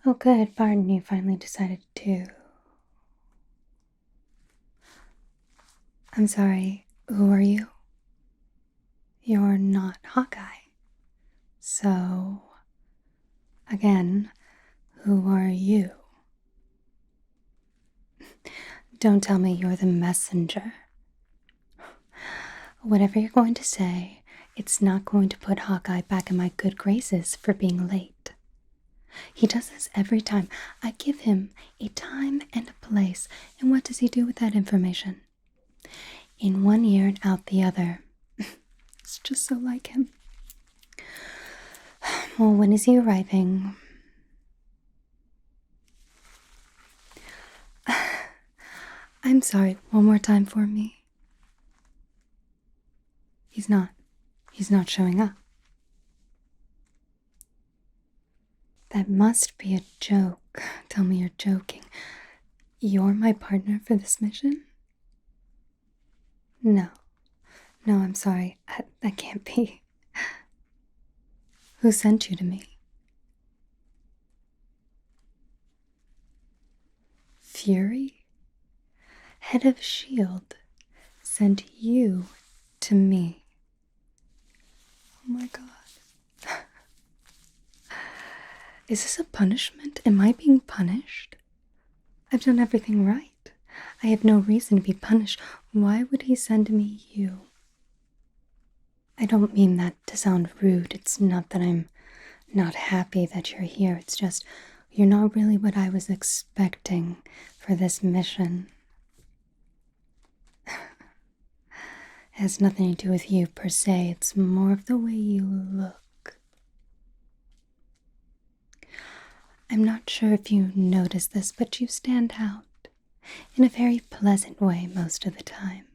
Oh good, Barton, you finally decided to... I'm sorry, who are you? You're not Hawkeye. So, again, who are you? Don't tell me you're the messenger. Whatever you're going to say, it's not going to put Hawkeye back in my good graces for being late. He does this every time. I give him a time and a place, and what does he do with that information? In one ear and out the other. It's just so like him. Well, when is he arriving? I'm sorry, one more time for me. He's not showing up. That must be a joke. Tell me you're joking. You're my partner for this mission? No, I'm sorry. That can't be. Who sent you to me? Fury? Head of S.H.I.E.L.D. sent you to me. Oh my god. Is this a punishment? Am I being punished? I've done everything right. I have no reason to be punished. Why would he send me you? I don't mean that to sound rude. It's not that I'm not happy that you're here. It's just you're not really what I was expecting for this mission. It has nothing to do with you per se. It's more of the way you look. I'm not sure if you notice this, but you stand out in a very pleasant way most of the time.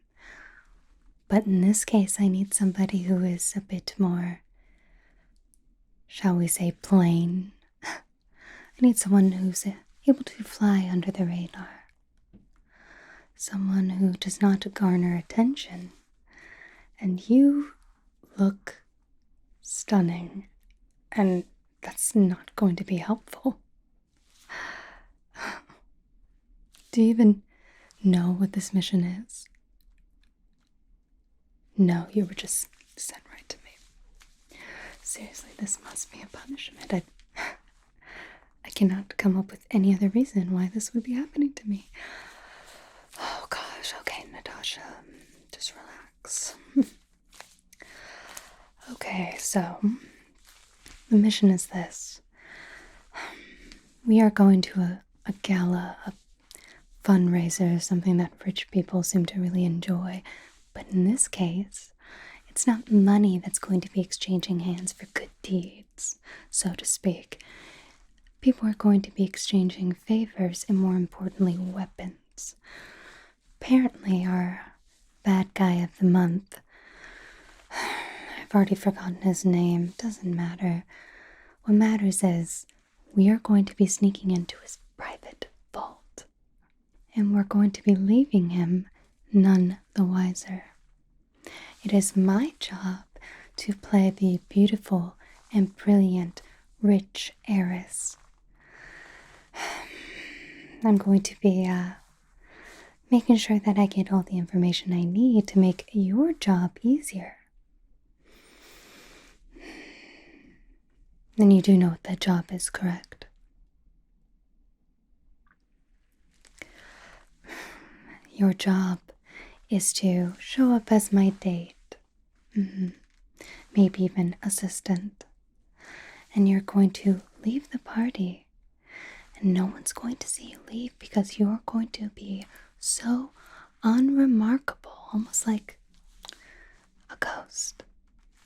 But in this case, I need somebody who is a bit more, shall we say, plain. I need someone who's able to fly under the radar. Someone who does not garner attention. And you look stunning, and that's not going to be helpful. Do you even know what this mission is? No, you were just sent right to me. Seriously, this must be a punishment. I cannot come up with any other reason why this would be happening to me. Oh gosh, okay, Natasha, just relax. Okay, so the mission is this. We are going to a gala, a fundraiser, something that rich people seem to really enjoy. But in this case, it's not money that's going to be exchanging hands for good deeds, so to speak. People are going to be exchanging favors and, more importantly, weapons. Apparently, our bad guy of the month, I've already forgotten his name, doesn't matter. What matters is we are going to be sneaking into his private vault, and we're going to be leaving him none the wiser. It is my job to play the beautiful and brilliant rich heiress. I'm going to be making sure that I get all the information I need to make your job easier. And you do know what that job is, correct? Your job is to show up as my date. Maybe even assistant. And you're going to leave the party. And no one's going to see you leave because you're going to be so unremarkable, almost like a ghost.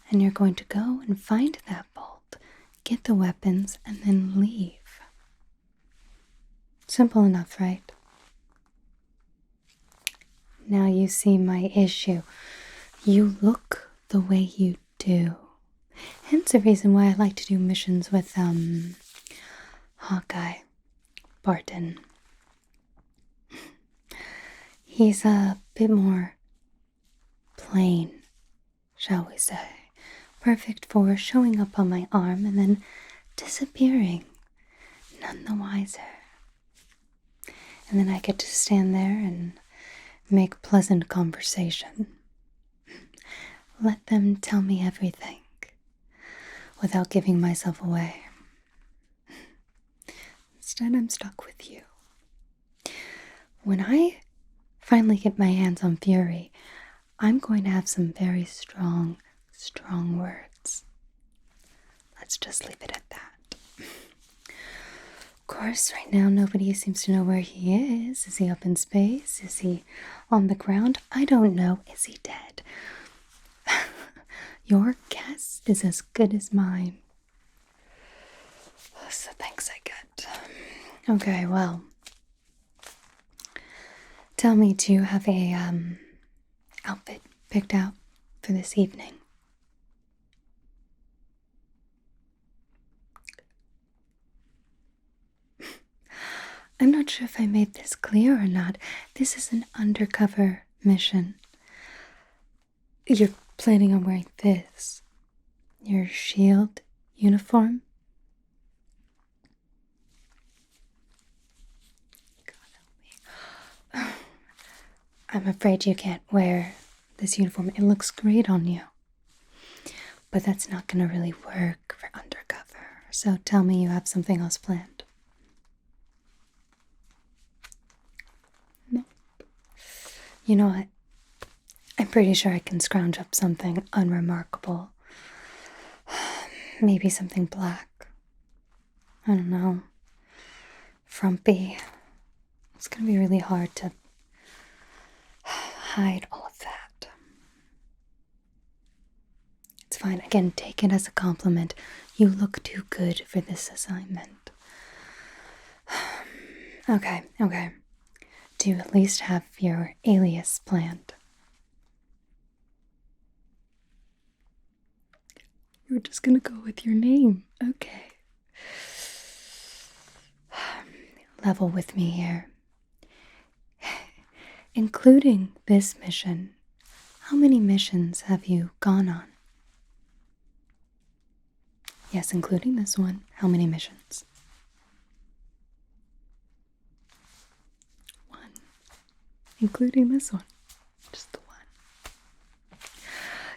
And you're going to go and find that vault, get the weapons, and then leave. Simple enough, right? Now you see my issue. You look the way you do. Hence the reason why I like to do missions with, Hawkeye, Barton. He's a bit more plain, shall we say. Perfect for showing up on my arm and then disappearing. none the wiser. And then I get to stand there and make pleasant conversation. Let them tell me everything without giving myself away. Instead, I'm stuck with you. When I finally get my hands on Fury, I'm going to have some very strong words. Let's just leave it at that. Of course, right now nobody seems to know where he is. Is he up in space? Is he on the ground? I don't know. Is he dead? Your guess is as good as mine. That's the thanks I get. Okay, well. Tell me, do you have a outfit picked out for this evening? I'm not sure if I made this clear or not. This is an undercover mission. You're planning on wearing this. Your shield uniform? God help me. I'm afraid you can't wear this uniform. It looks great on you. But that's not going to really work for undercover. So tell me you have something else planned. Nope. You know what? I'm pretty sure I can scrounge up something unremarkable. Maybe something black. I don't know. Frumpy. It's going to be really hard to hide all of that. It's fine. Again, take it as a compliment. You look too good for this assignment. Okay. Do you at least have your alias planned? You're just gonna go with your name. Okay. Level with me here. Including this mission, how many missions have you gone on? Yes, including this one. How many missions? 1. Including this one. Just the 1.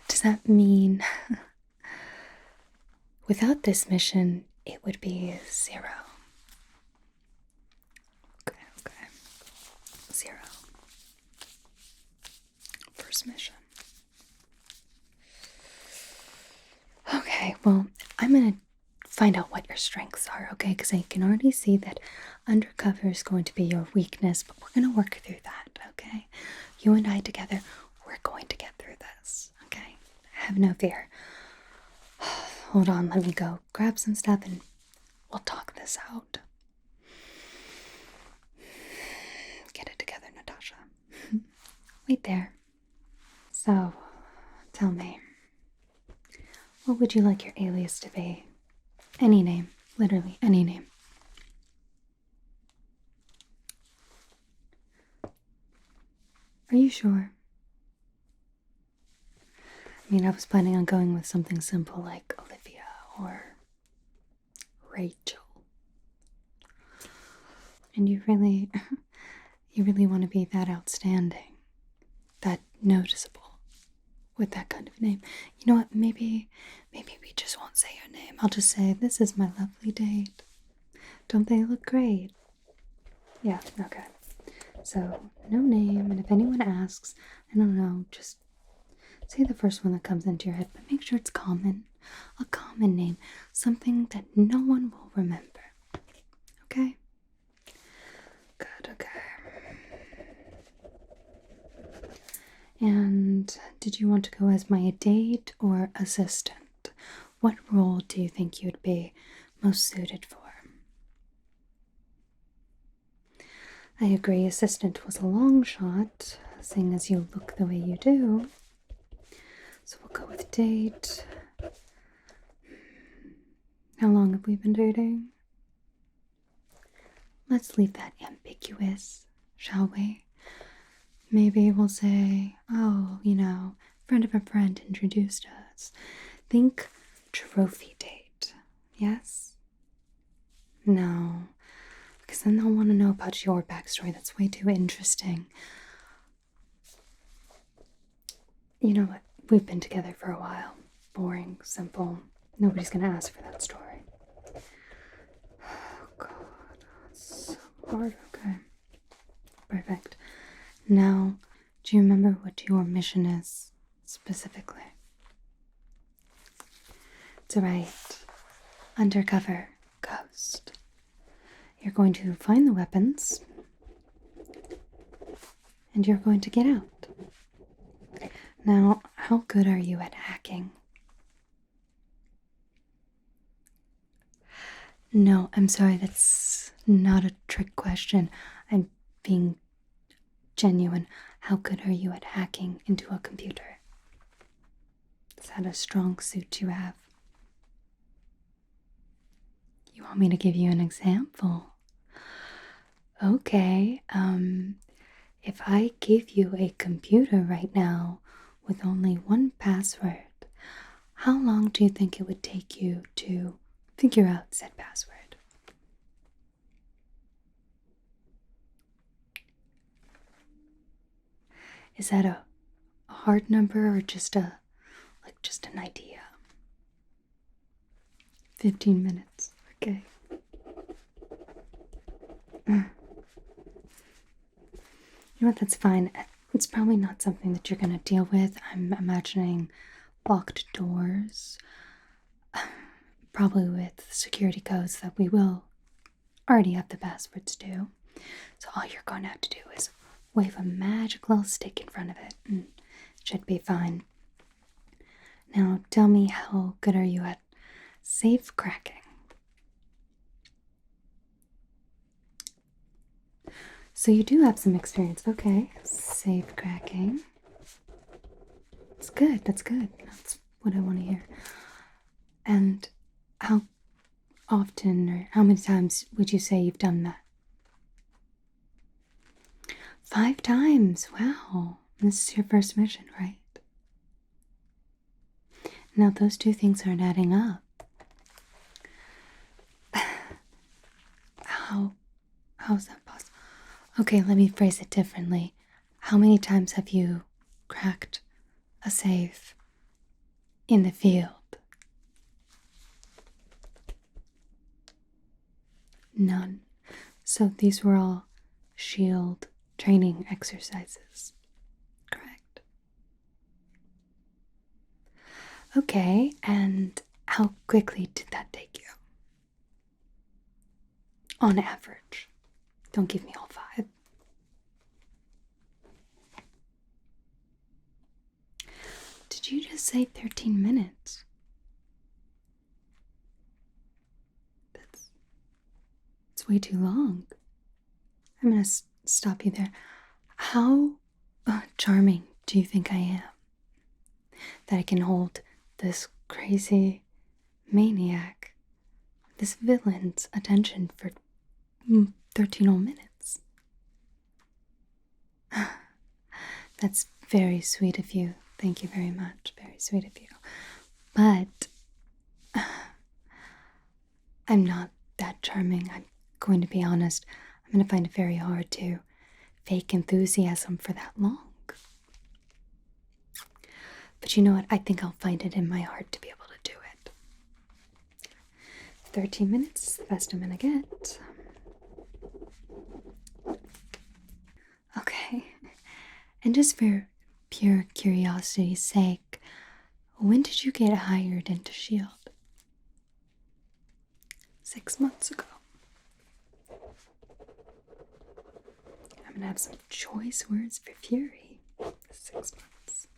Does that mean without this mission, it would be 0? Okay. 0. First mission. Okay, well, I'm gonna find out what your strengths are, okay? Because I can already see that undercover is going to be your weakness, but we're gonna work through that, okay? You and I together, we're going to get through this, okay? Have no fear. Hold on, let me go grab some stuff and we'll talk this out. Get it together, Natasha. Wait there. So, tell me, what would you like your alias to be? Any name, literally any name. Are you sure? I mean, I was planning on going with something simple like Olivia or Rachel. And you really want to be that outstanding, that noticeable with that kind of name. You know what, maybe we just won't say your name. I'll just say, this is my lovely date. Don't they look great? Yeah, okay. So, no name, and if anyone asks, I don't know, just say the first one that comes into your head, but make sure it's common. A common name. Something that no one will remember. Okay? Good, okay. And did you want to go as my date or assistant? What role do you think you'd be most suited for? I agree, assistant was a long shot, seeing as you look the way you do. So we'll go with date. How long have we been dating? Let's leave that ambiguous, shall we? Maybe we'll say, oh, friend of a friend introduced us. Think trophy date, yes? No, because then they'll want to know about your backstory. That's way too interesting. You know what? We've been together for a while. Boring, simple. Nobody's gonna ask for that story. Oh, God. That's so hard. Okay. Perfect. Now, do you remember what your mission is specifically? It's right. Undercover ghost. You're going to find the weapons, and you're going to get out. Now, how good are you at hacking? No, I'm sorry, that's not a trick question. I'm being genuine. How good are you at hacking into a computer? Is that a strong suit you have? You want me to give you an example? Okay, if I gave you a computer right now with only one password, how long do you think it would take you to figure out said password? Is that a hard number or just an idea? 15 minutes. Okay. You know what, that's fine. It's probably not something that you're gonna deal with. I'm imagining locked doors, probably with security codes that we will already have the passwords to. So all you're going to have to do is wave a magic little stick in front of it and it should be fine. Now tell me, how good are you at safe cracking? So you do have some experience. Okay, safe cracking. That's good, that's good. That's what I want to hear. And how often or how many times would you say you've done that? 5 times. Wow. This is your first mission, right? Now those two things aren't adding up. How's that possible? Okay, let me phrase it differently. How many times have you cracked a safe in the field? None. So these were all shield training exercises, correct? Okay, and how quickly did that take you? On average. Don't give me all 5. Did you just say 13 minutes? It's way too long. I'm gonna stop you there. How charming do you think I am? That I can hold this crazy maniac, this villain's attention for 13 whole minutes. That's very sweet of you. Thank you very much. Very sweet of you. But I'm not that charming. I'm going to be honest. I'm going to find it very hard to fake enthusiasm for that long. But you know what? I think I'll find it in my heart to be able to do it. 13 minutes is the best I'm going to get. Okay. And just for pure curiosity's sake, when did you get hired into S.H.I.E.L.D.? 6 months ago. I'm gonna have some choice words for fury. 6 months.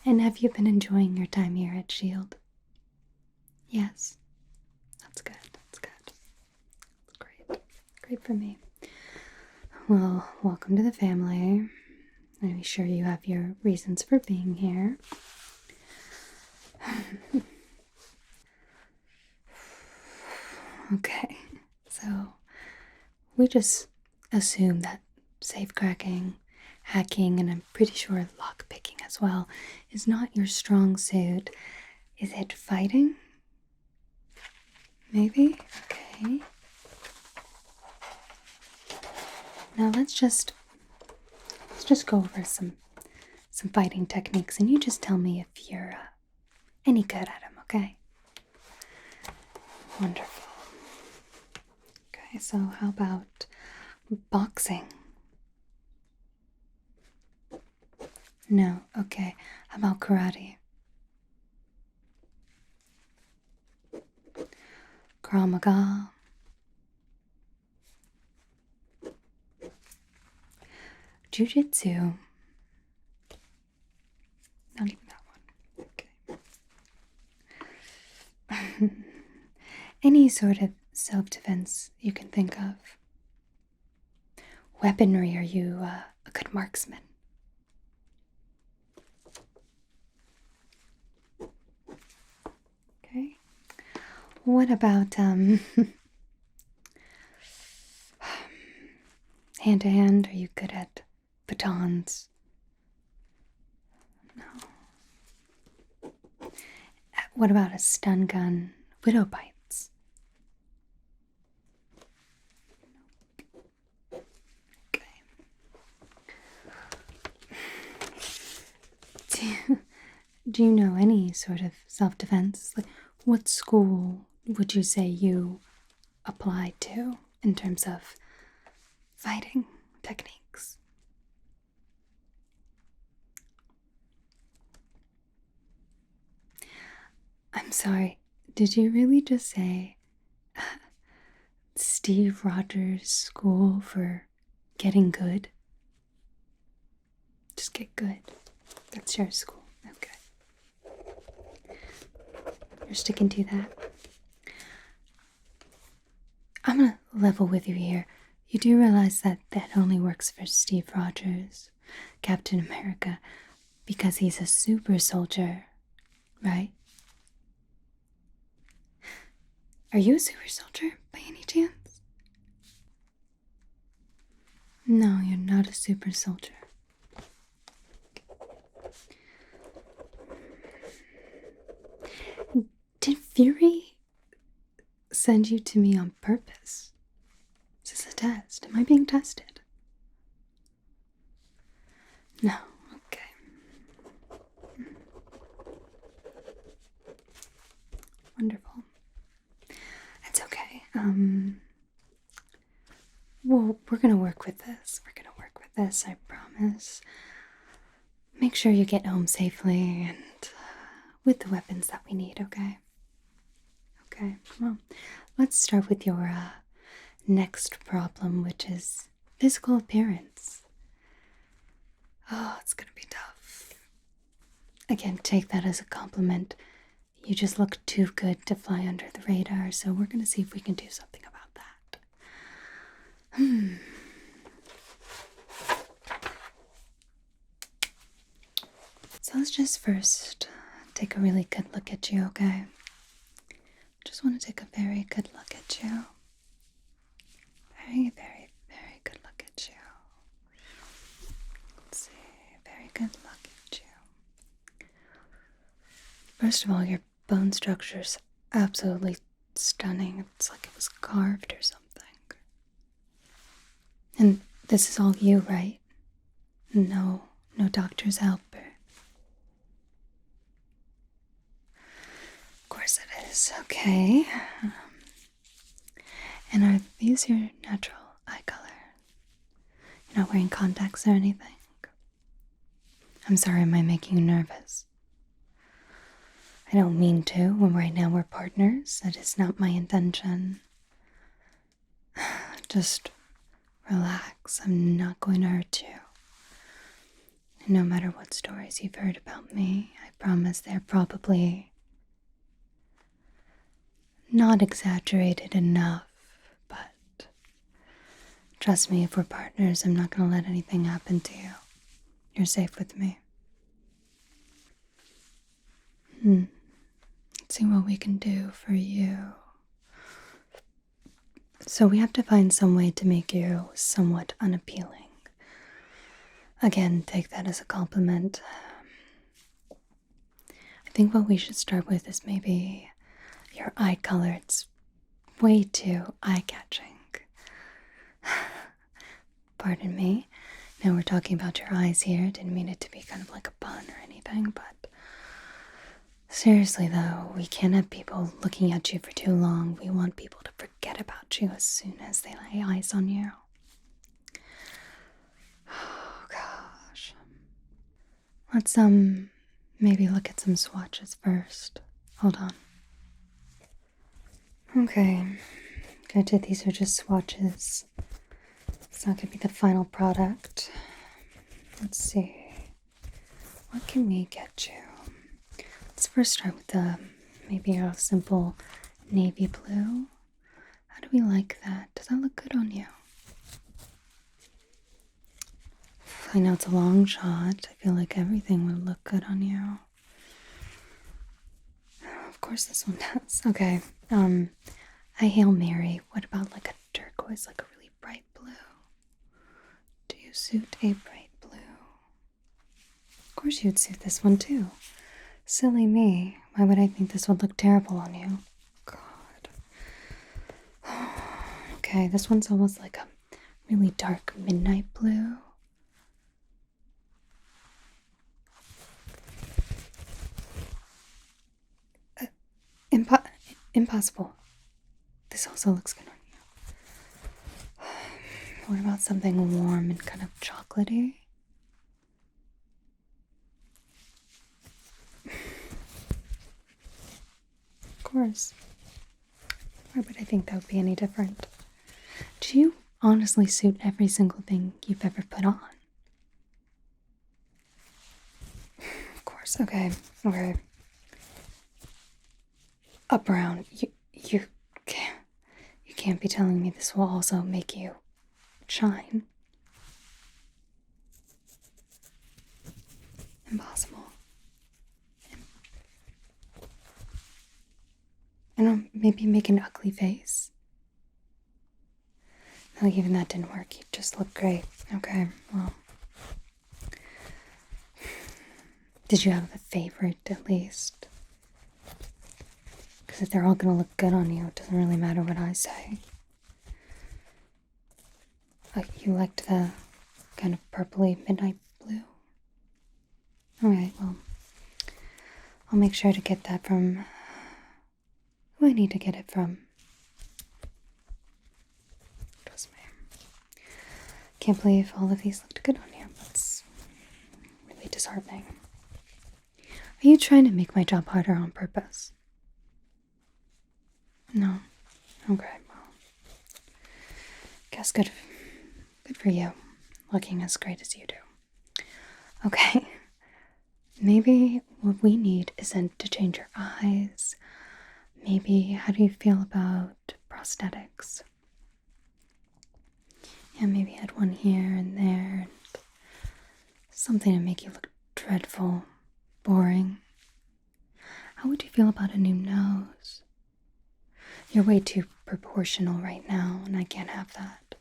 And have you been enjoying your time here at S.H.I.E.L.D.? Yes. That's good. That's good. That's great. Great for me. Well, welcome to the family. I'm sure you have your reasons for being here. Okay, so we just assume that safe cracking, hacking, and I'm pretty sure lock picking as well is not your strong suit. Is it fighting? Maybe? Okay. Now let's just go over some fighting techniques, and you just tell me if you're any good at them, okay? Wonderful. Okay, so how about boxing? No, okay. How about karate? Krav Maga? Jiu-jitsu? Not even that one. Okay. Any sort of self-defense you can think of. Weaponry, are you a good marksman? Okay. What about, hand to hand? Are you good at batons? No. What about a stun gun? Widow bites? Okay. Do you know any sort of self-defense? Like, what school would you say you applied to in terms of fighting techniques? I'm sorry, did you really just say Steve Rogers School for getting good? Just get good. That's your school. Okay. You're sticking to that. I'm gonna level with you here. You do realize that that only works for Steve Rogers, Captain America, because he's a super soldier, right? Are you a super soldier by any chance? No, you're not a super soldier. Did Fury send you to me on purpose? Is this a test? Am I being tested? No, okay. Wonderful. It's okay. Well, we're gonna work with this. I promise. Make sure you get home safely and with the weapons that we need, okay? Okay, well, let's start with your next problem, which is physical appearance. Oh, it's gonna be tough. Again, take that as a compliment. You just look too good to fly under the radar, so we're gonna see if we can do something about that. So let's just first take a really good look at you, okay? Just want to take a very good look at you. Very, very, very good look at you. Let's see, very good look at you. First of all, your bone structure's absolutely stunning. It's like it was carved or something. And this is all you, right? No doctor's help. Of course it is. Okay. And are these your natural eye color? You're not wearing contacts or anything? I'm sorry, am I making you nervous? I don't mean to. Well, right now we're partners. That is not my intention. Just relax. I'm not going to hurt you. And no matter what stories you've heard about me, I promise they're probably not exaggerated enough. But trust me, if we're partners, I'm not going to let anything happen to you. You're safe with me. Let's see what we can do for you. So we have to find some way to make you somewhat unappealing. Again, take that as a compliment. I think what we should start with is maybe your eye color. It's way too eye-catching. Pardon me. Now we're talking about your eyes here. Didn't mean it to be kind of like a pun or anything, but seriously though, we can't have people looking at you for too long. We want people to forget about you as soon as they lay eyes on you. Oh gosh. Let's maybe look at some swatches first. Hold on. Okay. Granted, these are just swatches. It's not gonna be the final product. Let's see. What can we get you? Let's first start with maybe a simple navy blue. How do we like that? Does that look good on you? I know it's a long shot. I feel like everything would look good on you. Of course this one does. Okay. A Hail Mary. What about like a turquoise, like a really bright blue? Do you suit a bright blue? Of course you'd suit this one too. Silly me. Why would I think this would look terrible on you? God. Okay, this one's almost like a really dark midnight blue. Impossible. This also looks good on you. What about something warm and kind of chocolatey? Of course. Why would I think that would be any different? Do you honestly suit every single thing you've ever put on? Of course. Okay. Okay. A brown. You can't be telling me this will also make you shine. Impossible. And maybe make an ugly face. No, even that didn't work. You just look great. Okay, well. Did you have a favorite at least? Because if they're all gonna look good on you, it doesn't really matter what I say. You liked the kind of purpley midnight blue? Alright, well, I'll make sure to get that from who I need to get it from. Trust me. Can't believe all of these looked good on you. That's really disheartening. Are you trying to make my job harder on purpose? No. Okay, well. Guess good for you, looking as great as you do. Okay. Maybe what we need isn't to change your eyes. Maybe, how do you feel about prosthetics? Yeah, maybe add one here and there. And something to make you look dreadful, boring. How would you feel about a new nose? You're way too proportional right now, and I can't have that.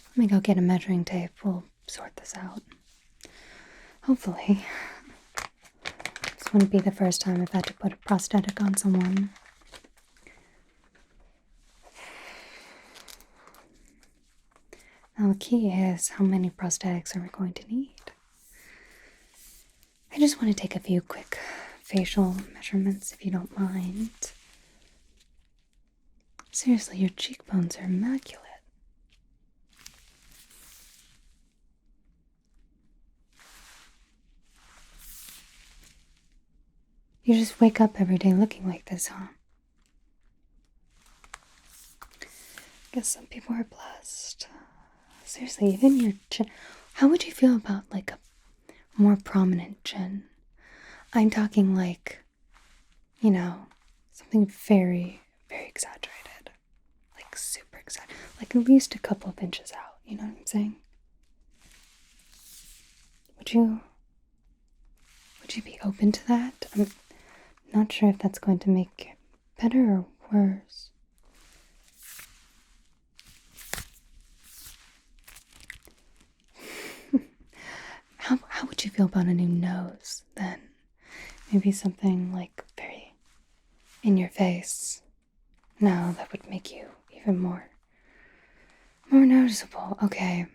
Let me go get a measuring tape. We'll sort this out. Hopefully. This wouldn't be the first time I've had to put a prosthetic on someone. Now the key is, how many prosthetics are we going to need? I just want to take a few quick facial measurements if you don't mind. Seriously, your cheekbones are immaculate. You just wake up every day looking like this, huh? Guess some people are blessed. Seriously, even your chin. How would you feel about like a more prominent chin? I'm talking like, something very, very exaggerated. Like super exaggerated. Like at least a couple of inches out, you know what I'm saying? Would you be open to that? I'm not sure if that's going to make it better or worse. How would you feel about a new nose then? Maybe something like very in your face. No, that would make you even more More noticeable. Okay.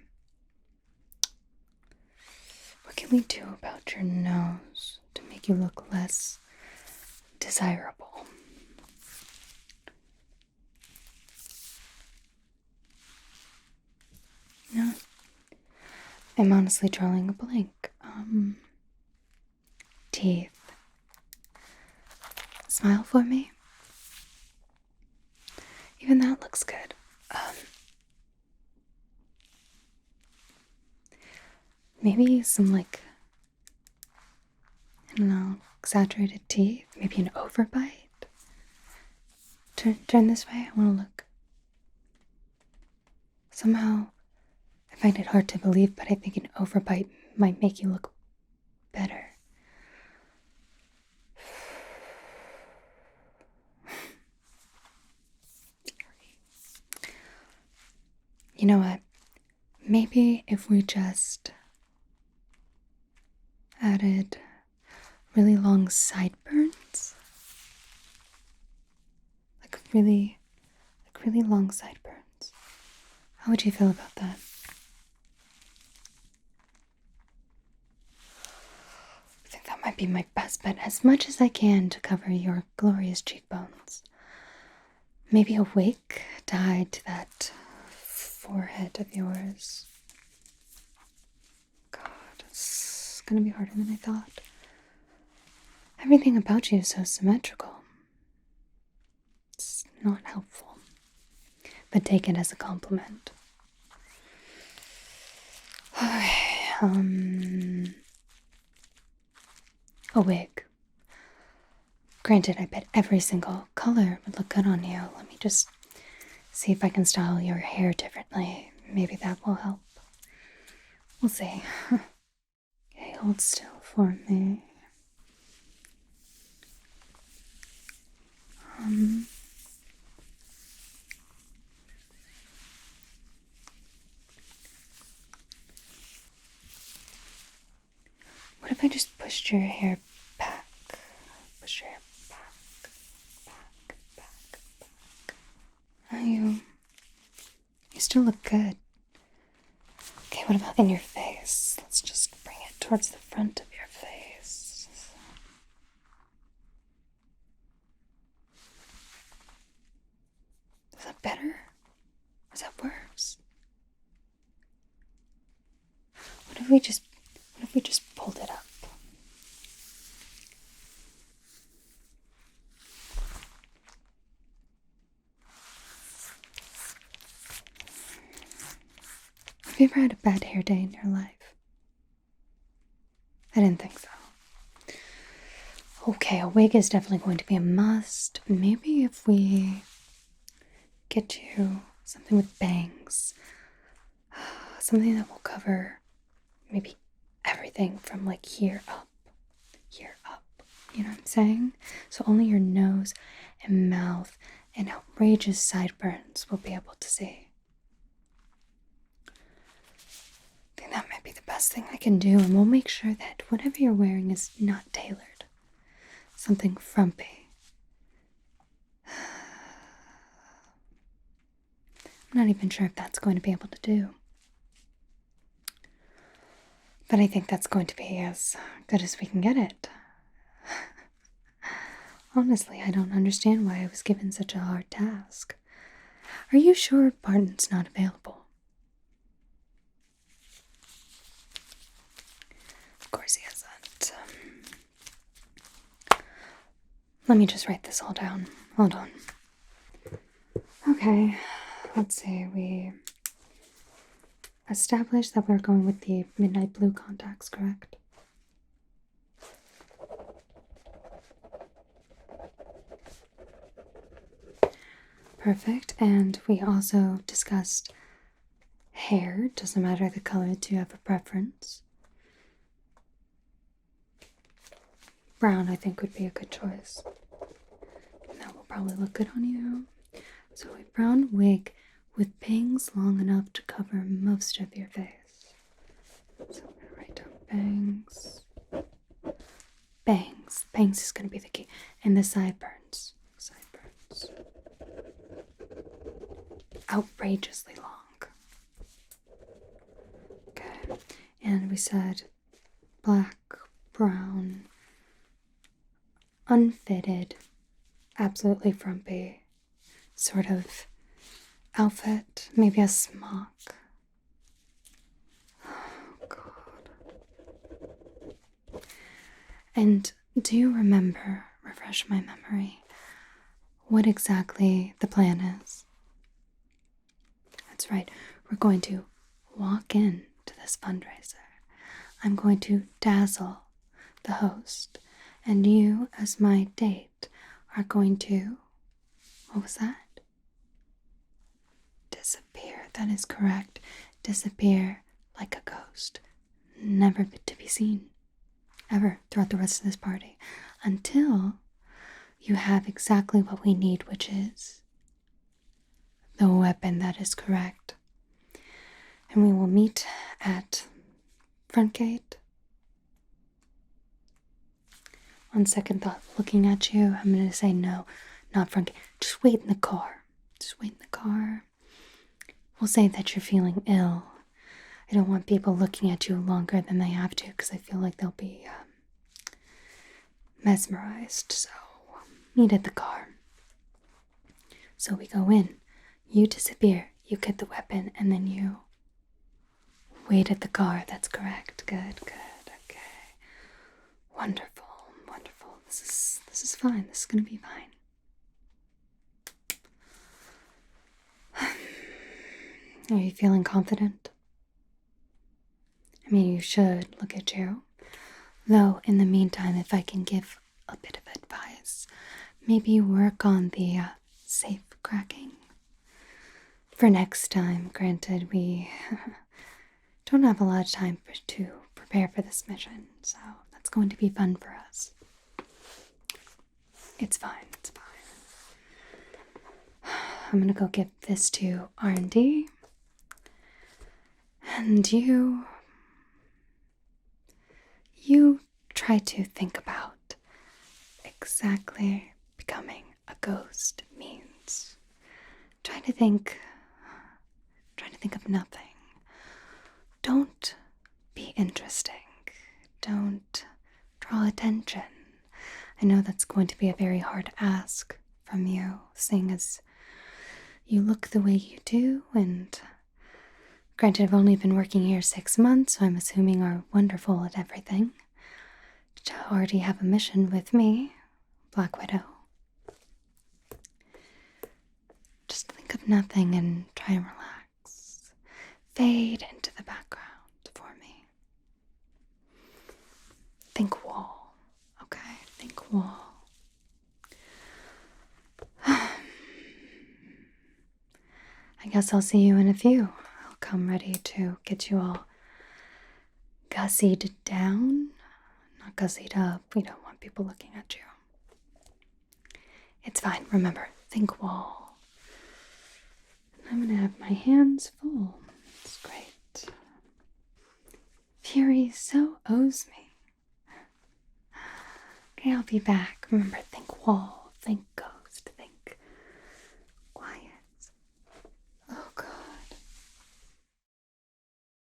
What can we do about your nose to make you look less desirable? No. I'm honestly drawing a blank. Teeth. Smile for me. Even that looks good. Maybe some, like, I don't know, exaggerated teeth. Maybe an overbite. Turn this way. I want to look. Somehow, I find it hard to believe, but I think an overbite might make you look better. You know what? Maybe if we just added really long sideburns, like really long sideburns. How would you feel about that? I think that might be my best bet, as much as I can to cover your glorious cheekbones. Maybe a wig tied to that forehead of yours. God, it's gonna be harder than I thought. Everything about you is so symmetrical. It's not helpful, but take it as a compliment. Okay, a wig. Granted, I bet every single color would look good on you. Let me just see if I can style your hair differently. Maybe that will help. We'll see. Okay, hold still for me. What if I just pushed your hair back? Push your hair back. Oh, you still look good. Okay, what about in your face? Let's just bring it towards the front of your face. Is that better? Or is that worse? What if we just pulled it up? Have you ever had a bad hair day in your life? I didn't think so. Okay, a wig is definitely going to be a must. Maybe if we get you something with bangs. Something that will cover maybe everything from like here up. You know what I'm saying? So only your nose and mouth and outrageous sideburns will be able to see. I think that might be the best thing I can do, and we'll make sure that whatever you're wearing is not tailored. Something frumpy. I'm not even sure if that's going to be able to do. But I think that's going to be as good as we can get it. Honestly, I don't understand why I was given such a hard task. Are you sure Barton's not available? Of course he isn't. Let me just write this all down. Hold on. Okay, let's see. We established that we're going with the midnight blue contacts, correct? Perfect. And we also discussed hair. Doesn't matter the color. Do you have a preference? Brown, I think, would be a good choice. And that will probably look good on you. So a brown wig with bangs long enough to cover most of your face. So I'm going to write down bangs. Bangs is going to be the key. And the sideburns. Outrageously long. And we said black, brown, unfitted, absolutely frumpy sort of outfit, maybe a smock. Oh, God. And do you remember, refresh my memory, what exactly the plan is? That's right, we're going to walk in to this fundraiser. I'm going to dazzle the host, and you, as my date, are going to, what was that? Disappear. That is correct. Disappear like a ghost. Never to be seen. Ever throughout the rest of this party. Until you have exactly what we need, which is the weapon. That is correct. And we will meet at front gate. On second thought, looking at you, I'm going to say no, not front gate. Just wait in the car. Just wait in the car. We'll say that you're feeling ill. I don't want people looking at you longer than they have to because I feel like they'll be mesmerized. So, meet at the car. So we go in. You disappear. You get the weapon, and then you wait at the car. That's correct. Good. Okay. Wonderful. This is fine. This is gonna be fine. Are you feeling confident? I mean, you should. Look at you. Though, in the meantime, if I can give a bit of advice, maybe work on the safe cracking. For next time, granted, we don't have a lot of time to prepare for this mission, so that's going to be fun for us. It's fine. I'm gonna go give this to R&D. And you try to think about exactly becoming a ghost means. Try to think of nothing. Don't be interesting. Don't draw attention. I know that's going to be a very hard ask from you, seeing as you look the way you do, and granted, I've only been working here 6 months, so I'm assuming are wonderful at everything. To already have a mission with me, Black Widow. Just think of nothing and try and relax. Fade into the background for me. Think wall, okay? Think wall. I guess I'll see you in a few. I'll come ready to get you all gussied down. Not gussied up. We don't want people looking at you. It's fine. Remember, think wall. I'm gonna have my hands full. It's great. Fury so owes me. Okay, I'll be back. Remember, think wall, think ghost.